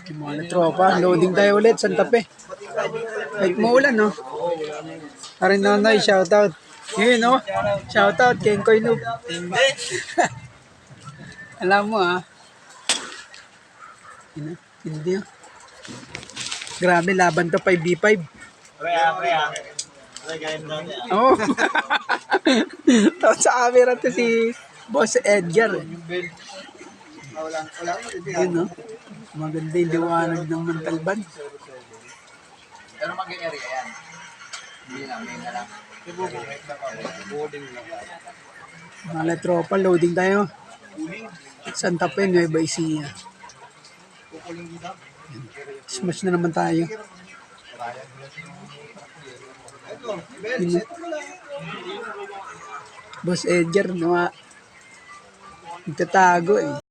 Yung mga tropa, loading tayo ulit, Santa Fe. Kahit maulan, no? Parin Nonoy, shoutout. Yun, no? Shoutout, Kenkoy Noob. Hindi. Alam mo, ha? Hindi, ha? Grabe, laban to 5v5. Kaya. Ganyan daw niya. Oo. Tapos sa camera to si Boss Edgar. Yun, no? Maganda yung liwanag ng Montalban. Pero maging area yan. Hindi lang, may na lang. Mga tropa, loading tayo. Santa Fe, Nueva Ecija. Smash na naman tayo. Yun, Boss Edgar, nagtatago eh.